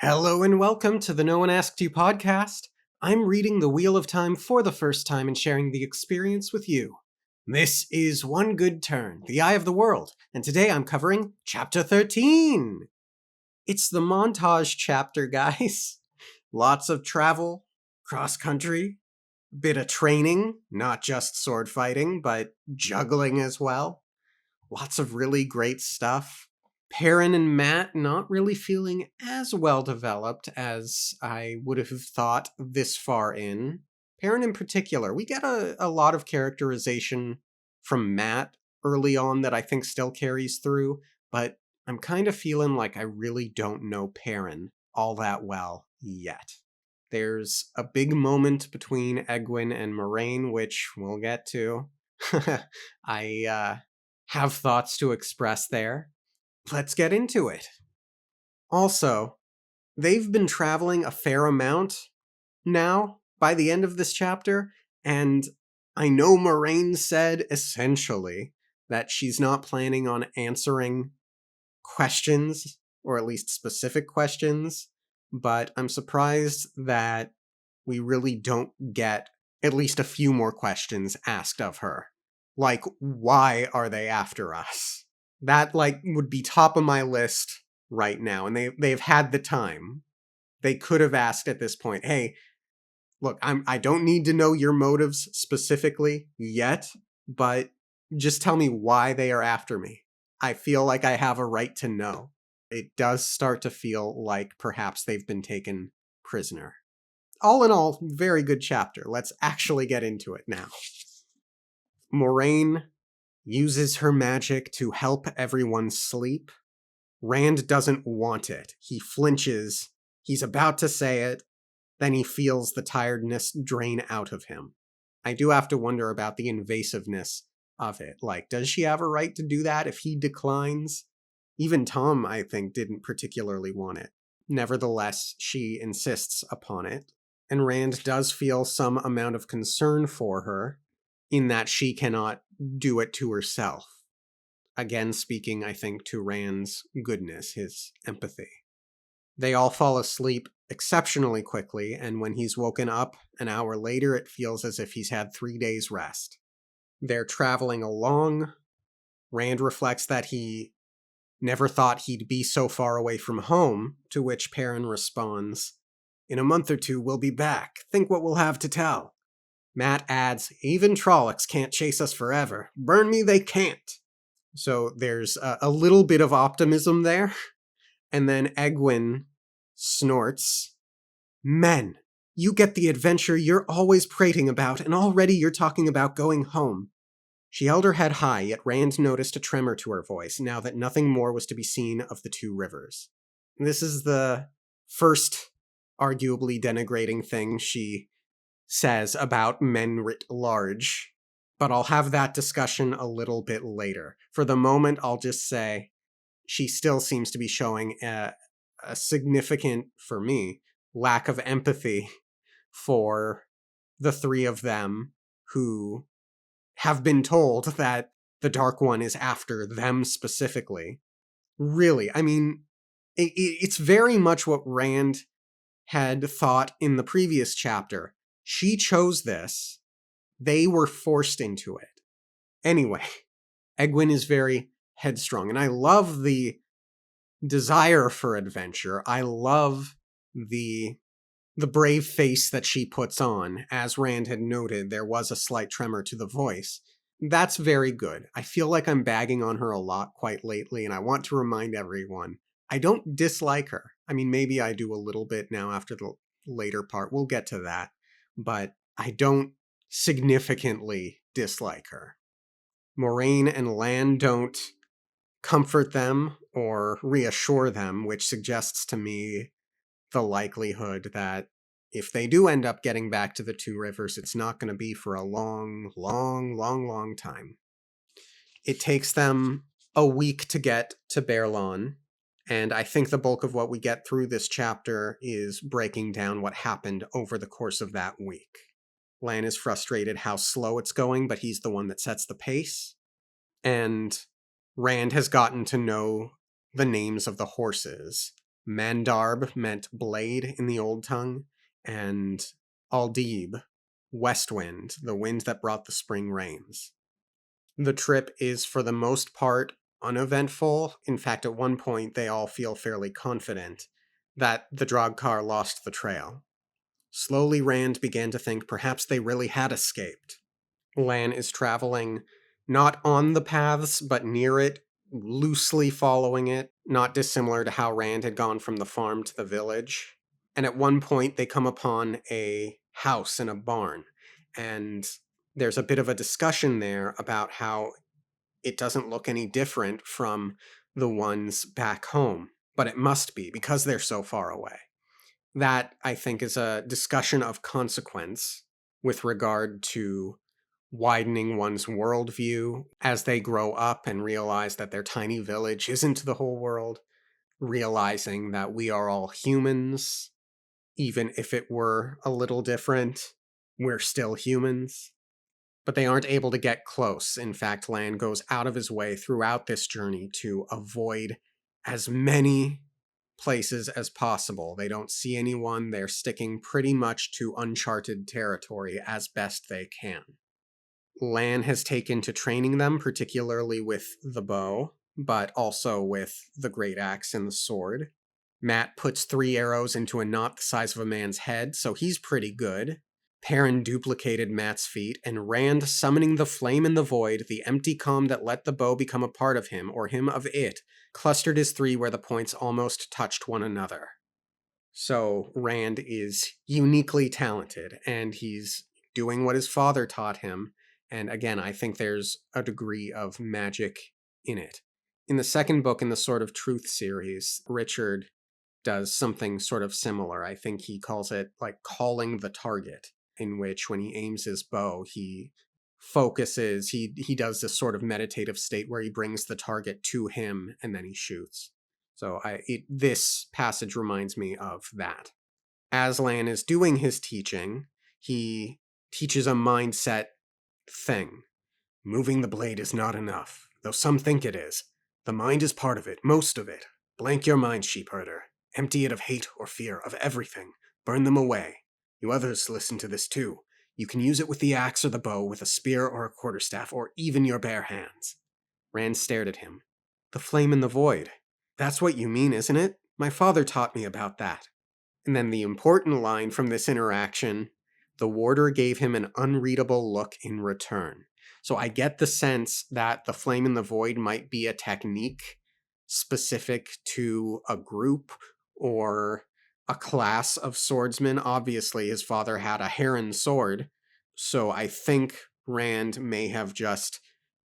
Hello and welcome to the No One Asked You podcast. I'm reading The Wheel of Time for the first time and sharing the experience with you. This is One Good Turn, The Eye of the World, and today I'm covering Chapter 13. It's the montage chapter, guys. Lots of travel, cross-country, bit of training, not just sword fighting, but juggling as well. Lots of really great stuff. Perrin and Matt not really feeling as well developed as I would have thought this far in. Perrin in particular, we get a lot of characterization from Matt early on that I think still carries through, but I'm kind of feeling like I really don't know Perrin all that well yet. There's a big moment between Egwene and Moraine, which we'll get to. I have thoughts to express there. Let's get into it. Also, they've been traveling a fair amount now by the end of this chapter, and I know Moraine said essentially that she's not planning on answering questions, or at least specific questions, but I'm surprised that we really don't get at least a few more questions asked of her. Like, why are they after us? That, would be top of my list right now, and they've had the time. They could have asked at this point, hey, look, I don't need to know your motives specifically yet, but just tell me why they are after me. I feel like I have a right to know. It does start to feel like perhaps they've been taken prisoner. All in all, very good chapter. Let's actually get into it now. Moraine uses her magic to help everyone sleep. Rand doesn't want it. He flinches. He's about to say it. Then he feels the tiredness drain out of him. I do have to wonder about the invasiveness of it. Like, does she have a right to do that if he declines? Even Tom, I think, didn't particularly want it. Nevertheless, she insists upon it. And Rand does feel some amount of concern for her in that she cannot do it to herself. Again, speaking, I think, to Rand's goodness, his empathy. They all fall asleep exceptionally quickly, and when he's woken up an hour later, it feels as if he's had 3 days rest. They're traveling along. Rand reflects that he never thought he'd be so far away from home, to which Perrin responds, "In a month or two, we'll be back. Think what we'll have to tell." Matt adds, "Even Trollocs can't chase us forever. Burn me, they can't." So there's a little bit of optimism there. And then Egwene snorts, "Men, you get the adventure you're always prating about, and already you're talking about going home." She held her head high, yet Rand noticed a tremor to her voice, now that nothing more was to be seen of the two rivers. This is the first arguably denigrating thing she says about men writ large, but I'll have that discussion a little bit later. For the moment, I'll just say she still seems to be showing a significant, for me, lack of empathy for the three of them who have been told that the Dark One is after them specifically. Really, I mean, it's very much what Rand had thought in the previous chapter. She chose this. They were forced into it. Anyway, Egwene is very headstrong, and I love the desire for adventure. I love the brave face that she puts on. As Rand had noted, there was a slight tremor to the voice. That's very good. I feel like I'm bagging on her a lot quite lately, and I want to remind everyone, I don't dislike her. I mean, maybe I do a little bit now after the later part. We'll get to that. But I don't significantly dislike her. Moraine and Lan don't comfort them or reassure them, which suggests to me the likelihood that if they do end up getting back to the Two Rivers, it's not going to be for a long, long, long, long time. It takes them a week to get to Baerlon, and I think the bulk of what we get through this chapter is breaking down what happened over the course of that week. Lan is frustrated how slow it's going, but he's the one that sets the pace. And Rand has gotten to know the names of the horses. Mandarb meant blade in the Old Tongue, and Aldib, west wind, the wind that brought the spring rains. The trip is, for the most part, uneventful. In fact, at one point, they all feel fairly confident that the Drogkar lost the trail. Slowly, Rand began to think perhaps they really had escaped. Lan is traveling not on the paths, but near it, loosely following it, not dissimilar to how Rand had gone from the farm to the village. And at one point, they come upon a house and a barn, and there's a bit of a discussion there about how it doesn't look any different from the ones back home, but it must be because they're so far away. That, I think, is a discussion of consequence with regard to widening one's worldview as they grow up and realize that their tiny village isn't the whole world, realizing that we are all humans, even if it were a little different, we're still humans. But they aren't able to get close. In fact, Lan goes out of his way throughout this journey to avoid as many places as possible. They don't see anyone. They're sticking pretty much to uncharted territory as best they can. Lan has taken to training them, particularly with the bow, but also with the great axe and the sword. Matt puts 3 arrows into a knot the size of a man's head, so he's pretty good. Perrin duplicated Matt's feat, and Rand summoning the flame in the void, the empty calm that let the bow become a part of him, or him of it, clustered his 3 where the points almost touched one another. So Rand is uniquely talented, and he's doing what his father taught him, and again, I think there's a degree of magic in it. In the second book in the Sword of Truth series, Richard does something sort of similar. I think he calls it like calling the target, in which when he aims his bow, he focuses, he does this sort of meditative state where he brings the target to him and then he shoots. So this passage reminds me of that. As Lan is doing his teaching, he teaches a mindset thing. Moving the blade is not enough, though some think it is. The mind is part of it, most of it. Blank your mind, sheepherder. Empty it of hate or fear, of everything. Burn them away. You others listen to this too. You can use it with the axe or the bow, with a spear or a quarterstaff, or even your bare hands. Rand stared at him. The flame in the void. That's what you mean, isn't it? My father taught me about that. And then the important line from this interaction, the warder gave him an unreadable look in return. So I get the sense that the flame in the void might be a technique specific to a group or a class of swordsmen. Obviously, his father had a heron sword, so I think Rand may have just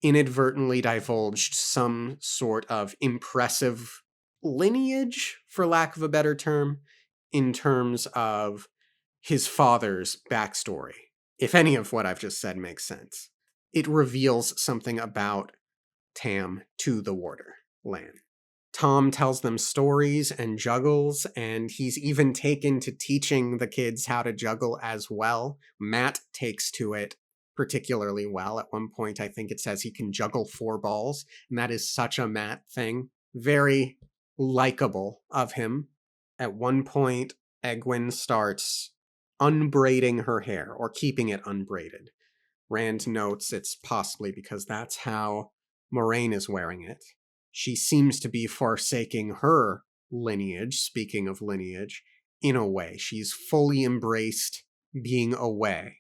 inadvertently divulged some sort of impressive lineage, for lack of a better term, in terms of his father's backstory. If any of what I've just said makes sense. It reveals something about Tam to the warder, Lan. Tom tells them stories and juggles, and he's even taken to teaching the kids how to juggle as well. Matt takes to it particularly well. At one point, I think it says he can juggle 4 balls, and that is such a Matt thing. Very likable of him. At one point, Egwene starts unbraiding her hair, or keeping it unbraided. Rand notes it's possibly because that's how Moraine is wearing it. She seems to be forsaking her lineage, speaking of lineage, in a way. She's fully embraced being away.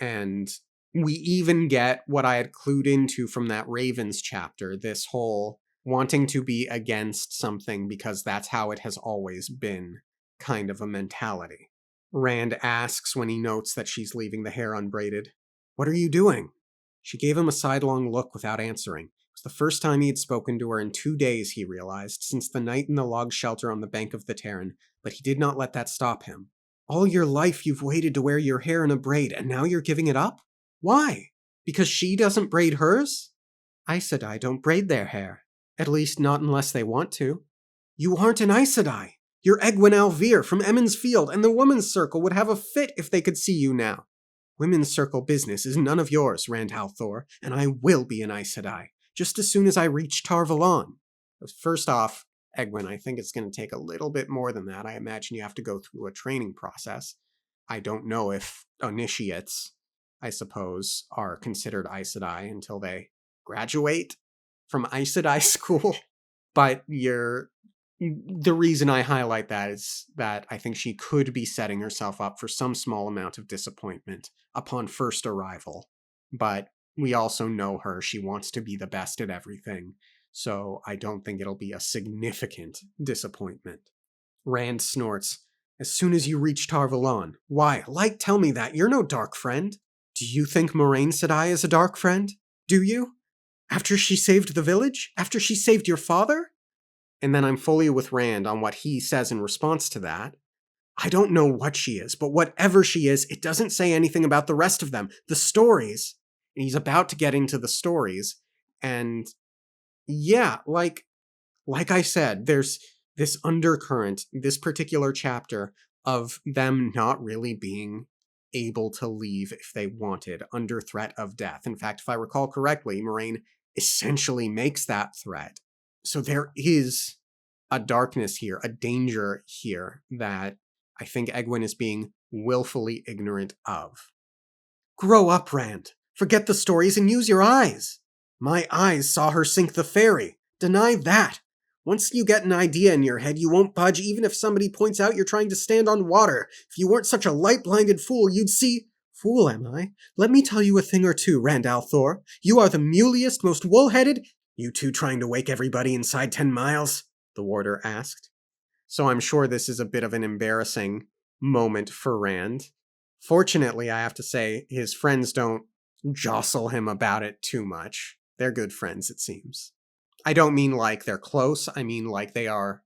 And we even get what I had clued into from that Ravens chapter, this whole wanting to be against something because that's how it has always been kind of a mentality. Rand asks when he notes that she's leaving the hair unbraided, "What are you doing?" She gave him a sidelong look without answering. It was the first time he had spoken to her in 2 days, he realized, since the night in the log shelter on the bank of the Tarn, but he did not let that stop him. "All your life you've waited to wear your hair in a braid, and now you're giving it up? Why? Because she doesn't braid hers?" "Aes Sedai don't braid their hair. At least not unless they want to." "You aren't an Aes Sedai. You're Egwene Alvear from Emond's Field, and the Women's Circle would have a fit if they could see you now." "Women's Circle business is none of yours, Rand al'Thor, and I will be an Aes Sedai, just as soon as I reach Tar Valon." First off, Egwin, I think it's going to take a little bit more than that. I imagine you have to go through a training process. I don't know if initiates, I suppose, are considered Aes Sedai until they graduate from Aes Sedai school. But the reason I highlight that is that I think she could be setting herself up for some small amount of disappointment upon first arrival. But we also know her. She wants to be the best at everything. So I don't think it'll be a significant disappointment. Rand snorts. As soon as you reach Tar Valon. Why? Light, tell me that. You're no dark friend. Do you think Moraine Sedai is a dark friend? Do you? After she saved the village? After she saved your father? And then I'm fully with Rand on what he says in response to that. I don't know what she is, but whatever she is, it doesn't say anything about the rest of them. The stories. And he's about to get into the stories. And yeah, like I said, there's this undercurrent, this particular chapter of them not really being able to leave if they wanted under threat of death. In fact, if I recall correctly, Moraine essentially makes that threat. So there is a darkness here, a danger here that I think Egwin is being willfully ignorant of. Grow up, Rand. Forget the stories and use your eyes. My eyes saw her sink the ferry. Deny that. Once you get an idea in your head, you won't budge even if somebody points out you're trying to stand on water. If you weren't such a light-blinded fool, you'd see... Fool, am I? Let me tell you a thing or two, Rand al'Thor. You are the muliest, most wool-headed... You two trying to wake everybody inside 10 miles? The warder asked. So I'm sure this is a bit of an embarrassing moment for Rand. Fortunately, I have to say, his friends don't jostle him about it too much. They're good friends, it seems. I don't mean like they're close, I mean like they are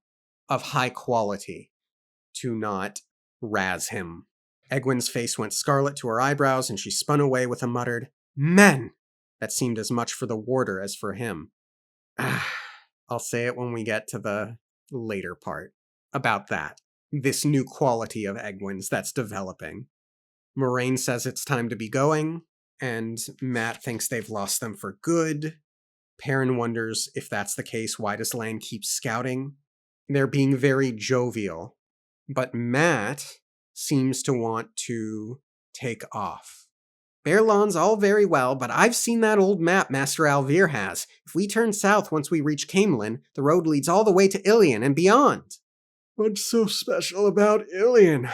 of high quality to not razz him. Egwin's face went scarlet to her eyebrows, and she spun away with a muttered, Men! That seemed as much for the warder as for him. I'll say it when we get to the later part about that. This new quality of Egwin's that's developing. Moraine says it's time to be going, and Mat thinks they've lost them for good. Perrin wonders if that's the case, why does Lan keep scouting? They're being very jovial, but Mat seems to want to take off. Baerlon's all very well, but I've seen that old map Master Alvir has. If we turn south once we reach Camelin, the road leads all the way to Ilion and beyond. What's so special about Ilion?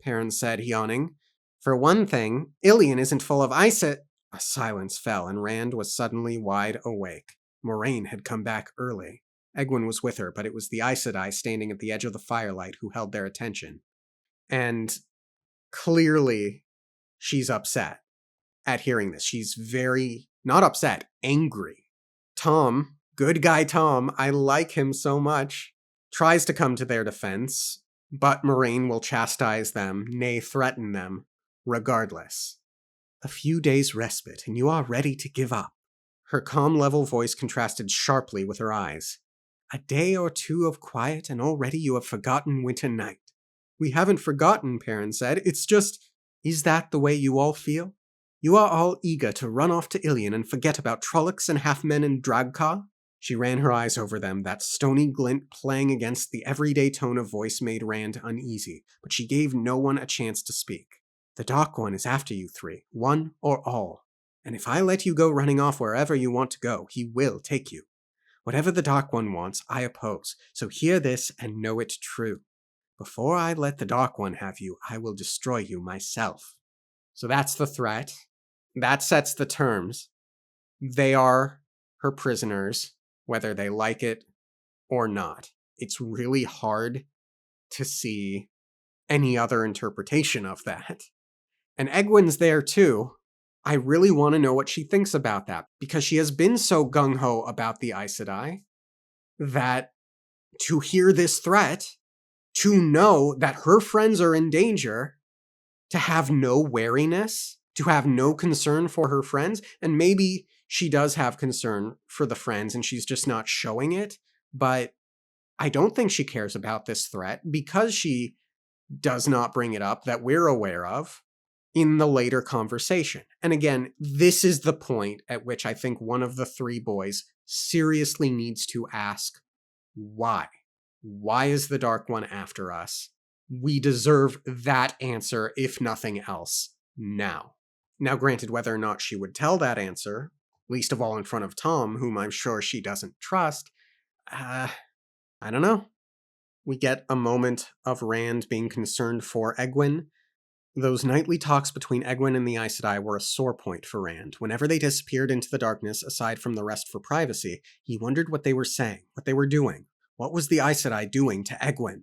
Perrin said, yawning. For one thing, Ilion isn't full of ice. A silence fell, and Rand was suddenly wide awake. Moraine had come back early. Egwin was with her, but it was the Aes Sedai standing at the edge of the firelight who held their attention. And clearly, she's upset at hearing this. She's very, not upset, angry. Tom, good guy Tom, I like him so much, tries to come to their defense, but Moraine will chastise them, nay, threaten them, regardless. A few days' respite, and you are ready to give up. Her calm, level voice contrasted sharply with her eyes. A day or two of quiet, and already you have forgotten Winter Night. We haven't forgotten, Perrin said. It's just, is that the way you all feel? You are all eager to run off to Ilion and forget about Trollocs and Halfmen and Dragcar? She ran her eyes over them, that stony glint playing against the everyday tone of voice made Rand uneasy, but she gave no one a chance to speak. The Dark One is after you three, one or all. And if I let you go running off wherever you want to go, he will take you. Whatever the Dark One wants, I oppose, so hear this and know it true. Before I let the Dark One have you, I will destroy you myself. So that's the threat. That sets the terms. They are her prisoners, whether they like it or not. It's really hard to see any other interpretation of that. And Egwin's there too. I really want to know what she thinks about that, because she has been so gung-ho about the Aes Sedai that to hear this threat, to know that her friends are in danger, to have no wariness, to have no concern for her friends, and maybe she does have concern for the friends and she's just not showing it, but I don't think she cares about this threat because she does not bring it up that we're aware of in the later conversation. And again, this is the point at which I think one of the three boys seriously needs to ask why. Why is the Dark One after us? We deserve that answer, if nothing else, now. Now, granted, whether or not she would tell that answer, least of all in front of Tom, whom I'm sure she doesn't trust, I don't know. We get a moment of Rand being concerned for Egwene. Those nightly talks between Egwene and the Aes Sedai were a sore point for Rand. Whenever they disappeared into the darkness, aside from the rest for privacy, he wondered what they were saying, what they were doing. What was the Aes Sedai doing to Egwene?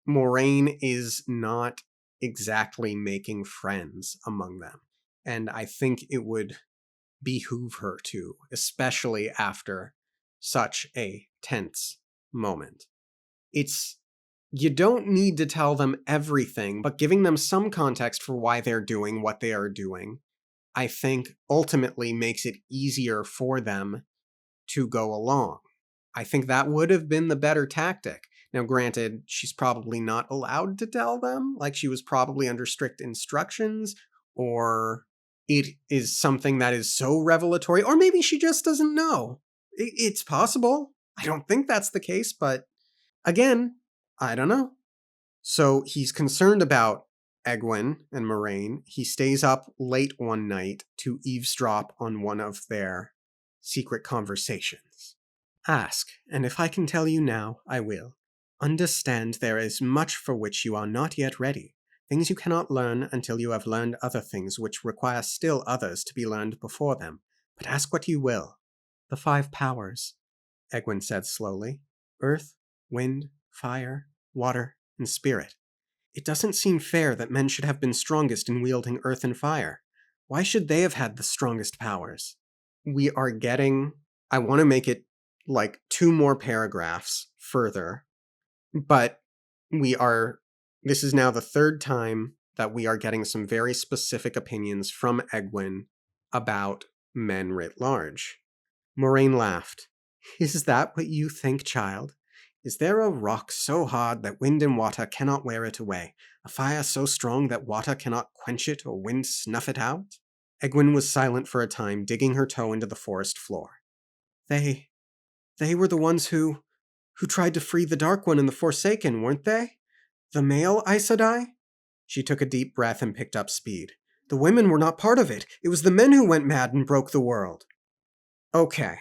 Moraine is not exactly making friends among them, and I think it would behoove her to, especially after such a tense moment. You don't need to tell them everything, but giving them some context for why they're doing what they are doing, I think ultimately makes it easier for them to go along. I think that would have been the better tactic. Now, granted, she's probably not allowed to tell them, like she was probably under strict instructions, or it is something that is so revelatory, or maybe she just doesn't know. It's possible. I don't think that's the case, but again, I don't know. So he's concerned about Egwene and Moraine. He stays up late one night to eavesdrop on one of their secret conversations. Ask, and if I can tell you now, I will. Understand there is much for which you are not yet ready, things you cannot learn until you have learned other things which require still others to be learned before them. But ask what you will. The 5 powers, Egwene said slowly. Earth, wind, fire, water, and spirit. It doesn't seem fair that men should have been strongest in wielding earth and fire. Why should they have had the strongest powers? We are getting... I want to make it like 2 more paragraphs further, but this is now the 3rd time that we are getting some very specific opinions from Egwene about men writ large. Moraine laughed. Is that what you think, child? Is there a rock so hard that wind and water cannot wear it away? A fire so strong that water cannot quench it or wind snuff it out? Egwene was silent for a time, digging her toe into the forest floor. They were the ones who tried to free the Dark One and the Forsaken, weren't they? The male Aes Sedai? She took a deep breath and picked up speed. The women were not part of it. It was the men who went mad and broke the world. Okay,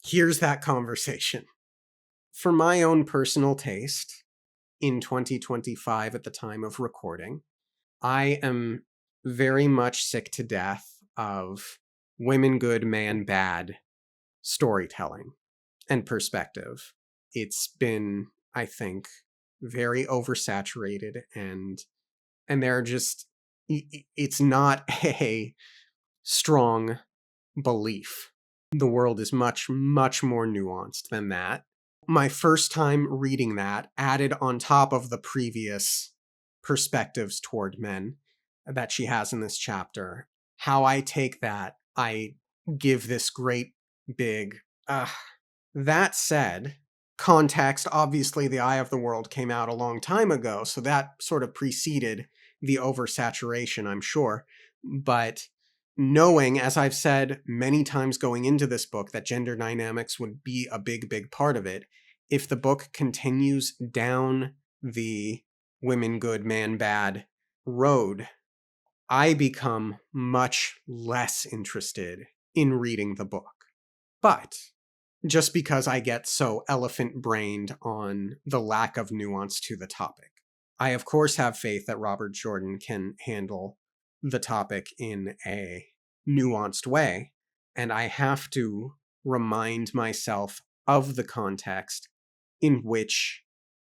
here's that conversation. For my own personal taste, in 2025 at the time of recording, I am very much sick to death of women good, man bad storytelling and perspective. It's been, I think, very oversaturated, and they're just... it's not a strong belief. The world is much, much more nuanced than that. My first time reading that, added on top of the previous perspectives toward men that she has in this chapter, how I take that, I give this great big... That said, context, obviously The Eye of the World came out a long time ago, so that sort of preceded the oversaturation, I'm sure. But knowing, as I've said many times going into this book, that gender dynamics would be a big, big part of it, if the book continues down the women good, man bad road, I become much less interested in reading the book. But just because I get so elephant-brained on the lack of nuance to the topic, I of course have faith that Robert Jordan can handle the topic in a nuanced way, and I have to remind myself of the context in which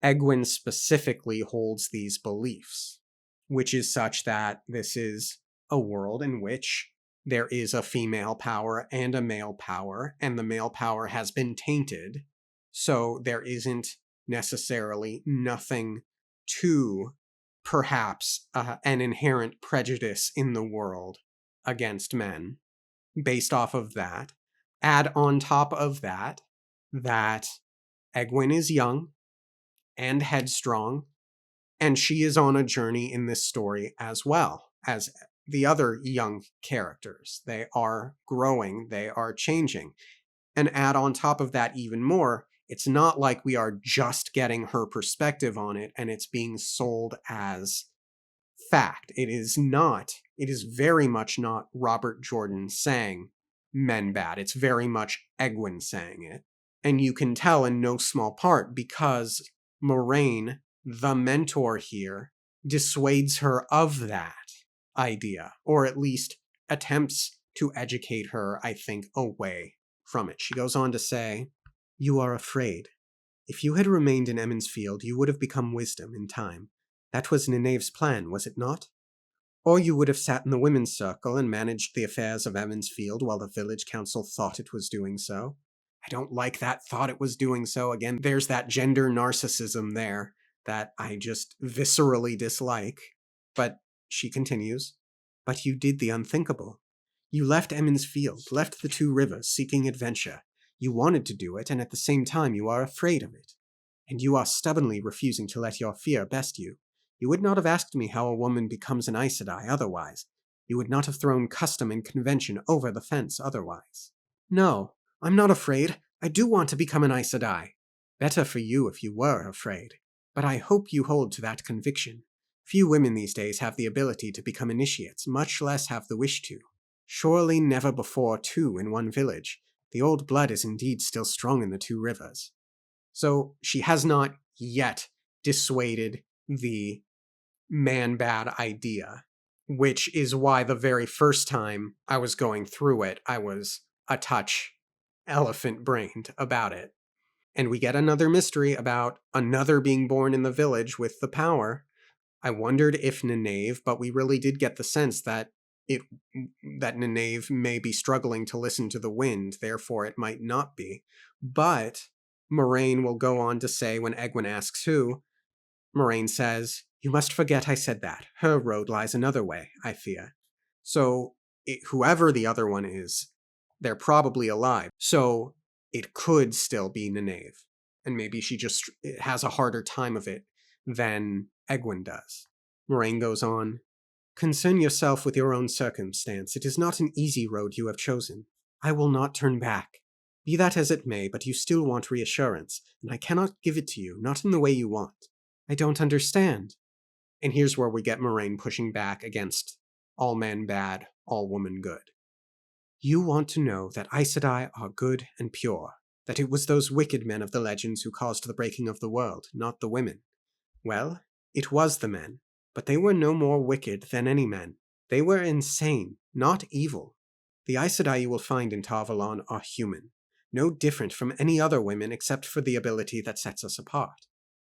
Egwene specifically holds these beliefs, which is such that this is a world in which there is a female power and a male power, and the male power has been tainted, so there isn't necessarily nothing to perhaps an inherent prejudice in the world against men based off of that. Add on top of that Egwene is young and headstrong, and she is on a journey in this story as well as the other young characters. They are growing, they are changing. And add on top of that even more, It's not like we are just getting her perspective on it and it's being sold as fact. It is not. It is very much not Robert Jordan saying men bad. It's very much Egwene saying it. And you can tell in no small part because Moraine, the mentor here, dissuades her of that idea, or at least attempts to educate her, I think, away from it. She goes on to say, "You are afraid. If you had remained in Emmons Field, you would have become wisdom in time. That was Neneve's plan, was it not? Or you would have sat in the women's circle and managed the affairs of Emmons Field while the village council thought it was doing so. I don't like that thought it was doing so. Again, there's that gender narcissism there that I just viscerally dislike." But she continues, "But you did the unthinkable. You left Emmons Field, left the two rivers, seeking adventure. You wanted to do it, and at the same time you are afraid of it. And you are stubbornly refusing to let your fear best you. You would not have asked me how a woman becomes an Aes Sedai otherwise. You would not have thrown custom and convention over the fence otherwise. No, I'm not afraid. I do want to become an Aes Sedai. Better for you if you were afraid. But I hope you hold to that conviction. Few women these days have the ability to become initiates, much less have the wish to. Surely never before two in one village. The old blood is indeed still strong in the two rivers." So she has not yet dissuaded the man-bad idea, which is why the very first time I was going through it, I was a touch elephant-brained about it. And we get another mystery about another being born in the village with the power. I wondered if Nynaeve, but we really did get the sense that Nynaeve may be struggling to listen to the wind, therefore it might not be. But Moraine will go on to say, when Egwene asks who, Moraine says, "You must forget I said that. Her road lies another way, I fear." So whoever the other one is, they're probably alive. So it could still be Nynaeve. And maybe she just has a harder time of it than Egwene does. Moraine goes on, "Concern yourself with your own circumstance. It is not an easy road you have chosen. I will not turn back. Be that as it may, but you still want reassurance, and I cannot give it to you, not in the way you want. I don't understand." And here's where we get Moraine pushing back against all men bad, all woman good. "You want to know that Aes Sedai are good and pure, that it was those wicked men of the legends who caused the breaking of the world, not the women. Well, it was the men, but they were no more wicked than any men. They were insane, not evil. The Aes Sedai you will find in Tar Valon are human, no different from any other women except for the ability that sets us apart.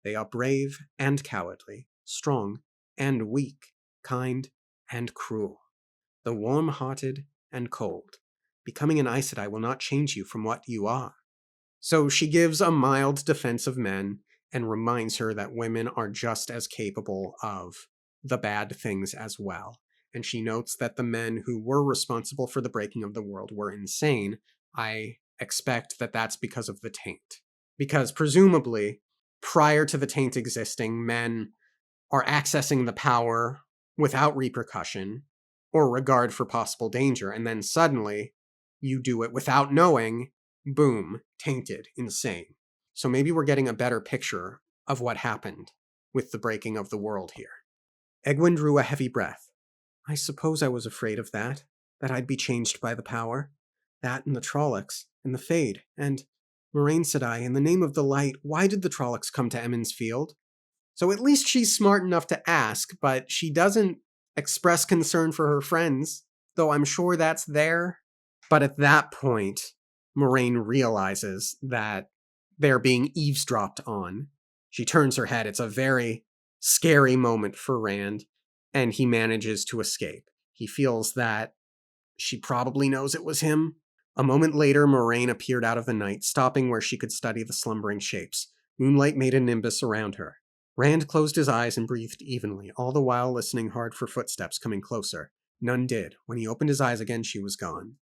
They are brave and cowardly, strong and weak, kind and cruel, the warm-hearted and cold. Becoming an Aes Sedai will not change you from what you are." So she gives a mild defense of men and reminds her that women are just as capable of the bad things as well. And she notes that the men who were responsible for the breaking of the world were insane. I expect that that's because of the taint. Because presumably, prior to the taint existing, men are accessing the power without repercussion or regard for possible danger, and then suddenly you do it without knowing, boom, tainted, insane. So maybe we're getting a better picture of what happened with the breaking of the world here. Egwene drew a heavy breath. "I suppose I was afraid of that I'd be changed by the power. That and the Trollocs, and the Fade, and Moraine," said I, "in the name of the light, why did the Trollocs come to Emmons Field?" So at least she's smart enough to ask, but she doesn't express concern for her friends, though I'm sure that's there. But at that point, Moraine realizes that they're being eavesdropped on. She turns her head. It's a very scary moment for Rand, and he manages to escape. He feels that she probably knows it was him. A moment later, Moraine appeared out of the night, stopping where she could study the slumbering shapes. Moonlight made a nimbus around her. Rand closed his eyes and breathed evenly, all the while listening hard for footsteps coming closer. None did. When he opened his eyes again, she was gone.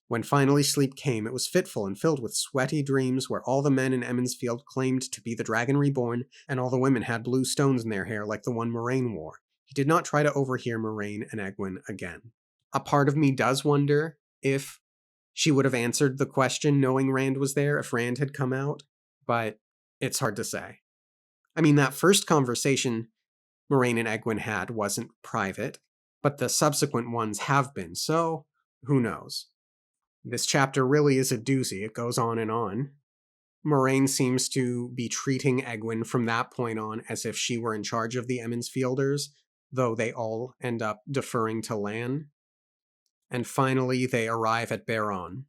When finally sleep came, it was fitful and filled with sweaty dreams where all the men in Emmons Field claimed to be the Dragon Reborn, and all the women had blue stones in their hair like the one Moraine wore. He did not try to overhear Moraine and Egwene again. A part of me does wonder if she would have answered the question knowing Rand was there, if Rand had come out. but it's hard to say. I mean, that first conversation Moraine and Egwene had wasn't private, but the subsequent ones have been, so who knows? This chapter really is a doozy. It goes on and on. Moraine seems to be treating Egwene from that point on as if she were in charge of the Emmons Fielders, though they all end up deferring to Lan. And finally, they arrive at Baron.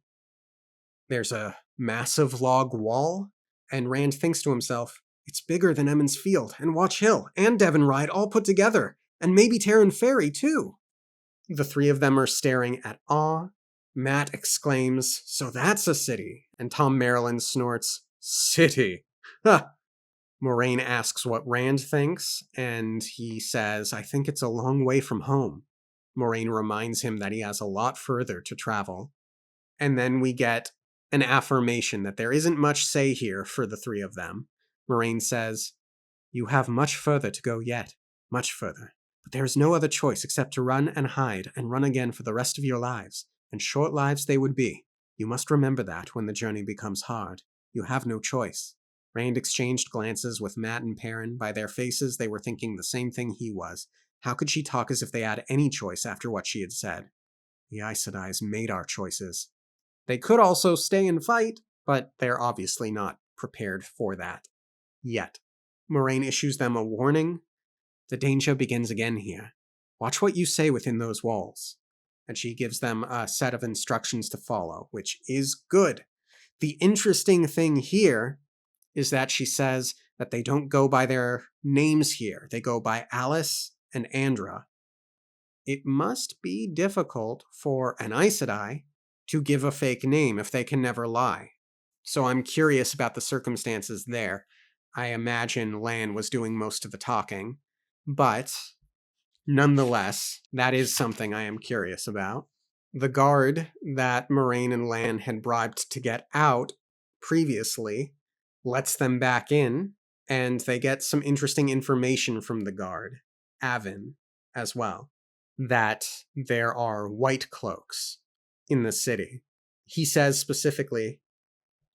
There's a massive log wall, and Rand thinks to himself, it's bigger than Emmons Field, and Watch Hill, and Devon Ride all put together, and maybe Terran Ferry, too. The three of them are staring at awe. Matt exclaims, so that's a city, and Tom Maryland snorts, city. Ha! Moraine asks what Rand thinks, and he says, I think it's a long way from home. Moraine reminds him that he has a lot further to travel. And then we get an affirmation that there isn't much say here for the three of them. Moraine says, you have much further to go yet, much further. But there is no other choice except to run and hide and run again for the rest of your lives, and short lives they would be. You must remember that when the journey becomes hard. You have no choice. Rand exchanged glances with Matt and Perrin. By their faces, they were thinking the same thing he was. How could she talk as if they had any choice after what she had said? The Aes Sedai's made our choices. They could also stay and fight, but they're obviously not prepared for that. Yet. Moraine issues them a warning. The danger begins again here. Watch what you say within those walls. And she gives them a set of instructions to follow, which is good. The interesting thing here is that she says that they don't go by their names here. They go by Alice and Andra. It must be difficult for an Aes Sedai to give a fake name if they can never lie. So I'm curious about the circumstances there. I imagine Lan was doing most of the talking, but nonetheless, that is something I am curious about. The guard that Moraine and Lan had bribed to get out previously lets them back in, and they get some interesting information from the guard, Avin, as well, that there are white cloaks in the city. He says specifically,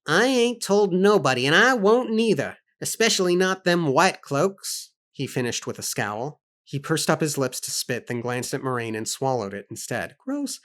I ain't told nobody, and I won't neither, especially not them white cloaks, he finished with a scowl. He pursed up his lips to spit, then glanced at Moraine and swallowed it instead. Gross.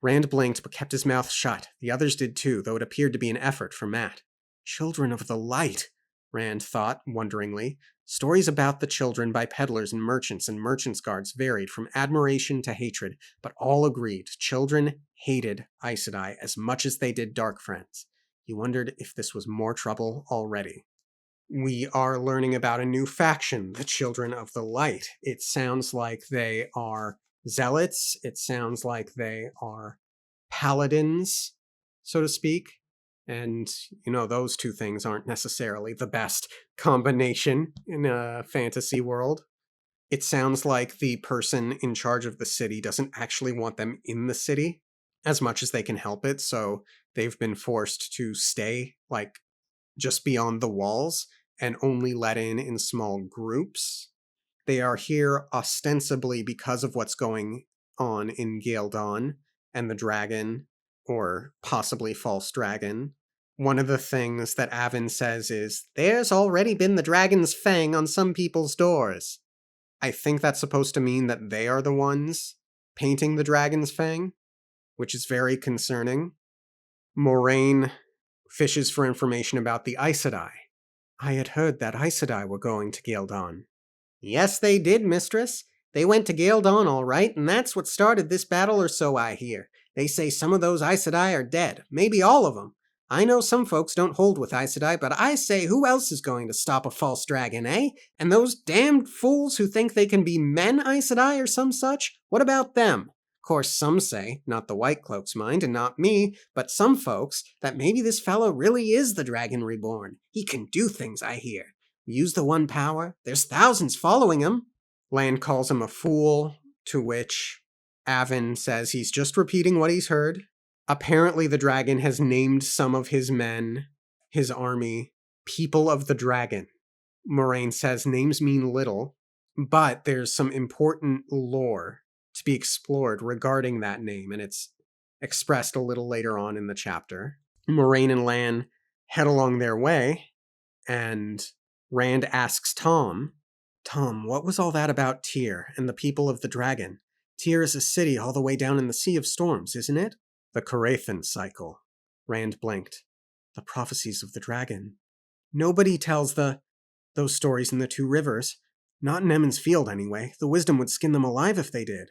Rand blinked but kept his mouth shut. The others did too, though it appeared to be an effort for Matt. Children of the Light, Rand thought, wonderingly. Stories about the children by peddlers and merchants' guards varied from admiration to hatred, but all agreed children hated Aes Sedai as much as they did Dark Friends. He wondered if this was more trouble already. We are learning about a new faction, the Children of the Light. It sounds like they are zealots. It sounds like they are paladins, so to speak. And, those two things aren't necessarily the best combination in a fantasy world. It sounds like the person in charge of the city doesn't actually want them in the city as much as they can help it, so they've been forced to stay, just beyond the walls and only let in small groups. They are here ostensibly because of what's going on in Gale'Dawn and the dragon, or possibly false dragon. One of the things that Avin says is, there's already been the dragon's fang on some people's doors. I think that's supposed to mean that they are the ones painting the dragon's fang, which is very concerning. Moraine fishes for information about the Aes Sedai. I had heard that Aes Sedai were going to Gale'Dawn. Yes, they did, mistress. They went to Gale'Dawn all right, and that's what started this battle, or so I hear. They say some of those Aes Sedai are dead, maybe all of them. I know some folks don't hold with Aes Sedai, but I say who else is going to stop a false dragon, eh? And those damned fools who think they can be men Aes Sedai or some such? What about them? Of course, some say, not the White Cloaks mind, and not me, but some folks, that maybe this fellow really is the Dragon Reborn. He can do things, I hear. Use the one power. There's thousands following him. Lan calls him a fool, to which Avin says he's just repeating what he's heard. Apparently the dragon has named some of his men, his army, People of the Dragon. Moraine says names mean little, but there's some important lore to be explored regarding that name, and it's expressed a little later on in the chapter. Moraine and Lan head along their way, And Rand asks Tom, Tom, what was all that about Tyr and the people of the dragon? Tyr is a city all the way down in the Sea of Storms, isn't it? The Carathan cycle. Rand blinked. The prophecies of the dragon. Nobody tells those stories in the Two Rivers. Not in Emond's Field, anyway. The Wisdom would skin them alive if they did.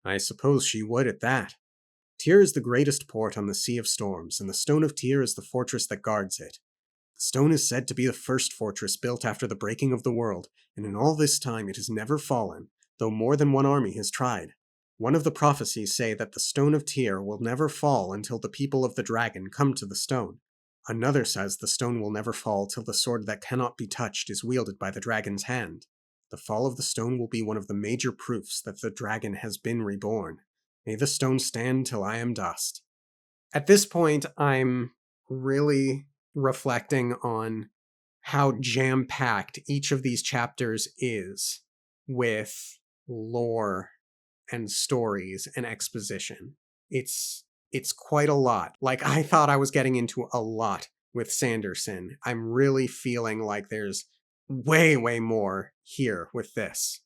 I suppose she would at that. Tyr is the greatest port on the Sea of Storms, and the Stone of Tyr is the fortress that guards it. The stone is said to be the first fortress built after the breaking of the world, and in all this time it has never fallen, though more than one army has tried. One of the prophecies say that the Stone of Tyr will never fall until the people of the dragon come to the stone. Another says the stone will never fall till the sword that cannot be touched is wielded by the dragon's hand. The fall of the stone will be one of the major proofs that the dragon has been reborn. May the stone stand till I am dust. At this point, I'm really reflecting on how jam-packed each of these chapters is with lore and stories and exposition. It's quite a lot. Like, I thought I was getting into a lot with Sanderson. I'm really feeling like there's way, way more here with this.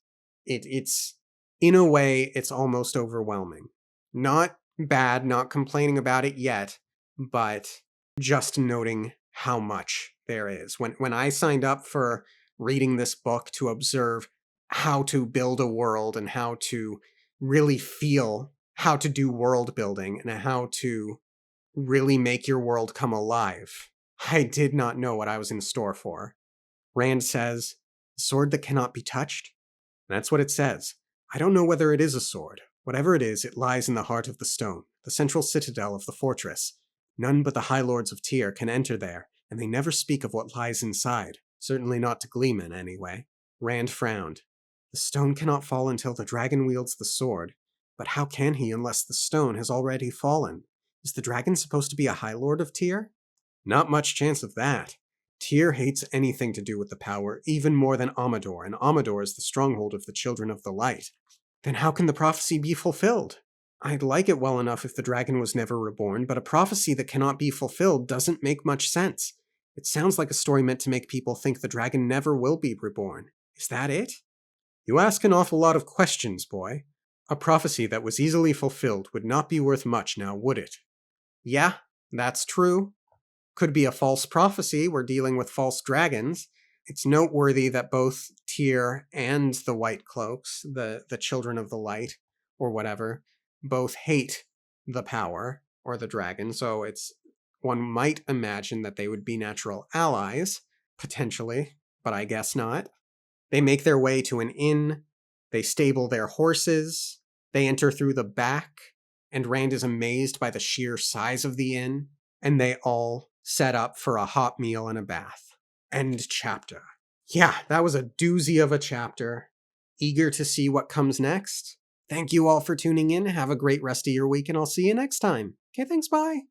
It's in a way, it's almost overwhelming. Not bad, not complaining about it yet, but just noting how much there is. When I signed up for reading this book to observe how to build a world and how to really feel how to do world building and how to really make your world come alive, I did not know what I was in store for. Rand says, "A sword that cannot be touched?" That's what it says. I don't know whether it is a sword. Whatever it is, it lies in the heart of the stone, the central citadel of the fortress. None but the High Lords of Tyr can enter there, and they never speak of what lies inside. Certainly not to Gleeman, anyway. Rand frowned. The stone cannot fall until the dragon wields the sword. But how can he unless the stone has already fallen? Is the dragon supposed to be a High Lord of Tyr? Not much chance of that. Tyr hates anything to do with the power, even more than Amador, and Amador is the stronghold of the Children of the Light. Then how can the prophecy be fulfilled? I'd like it well enough if the dragon was never reborn, but a prophecy that cannot be fulfilled doesn't make much sense. It sounds like a story meant to make people think the dragon never will be reborn. Is that it? You ask an awful lot of questions, boy. A prophecy that was easily fulfilled would not be worth much now, would it? Yeah, that's true. Could be a false prophecy. We're dealing with false dragons. It's noteworthy that both Tyr and the White Cloaks, the Children of the Light, or whatever, both hate the power, or the dragon, so one might imagine that they would be natural allies, potentially, but I guess not. They make their way to an inn, they stable their horses, they enter through the back, and Rand is amazed by the sheer size of the inn, and they all set up for a hot meal and a bath. End chapter. Yeah, that was a doozy of a chapter. Eager to see what comes next? Thank you all for tuning in. Have a great rest of your week, and I'll see you next time. Okay, thanks, bye.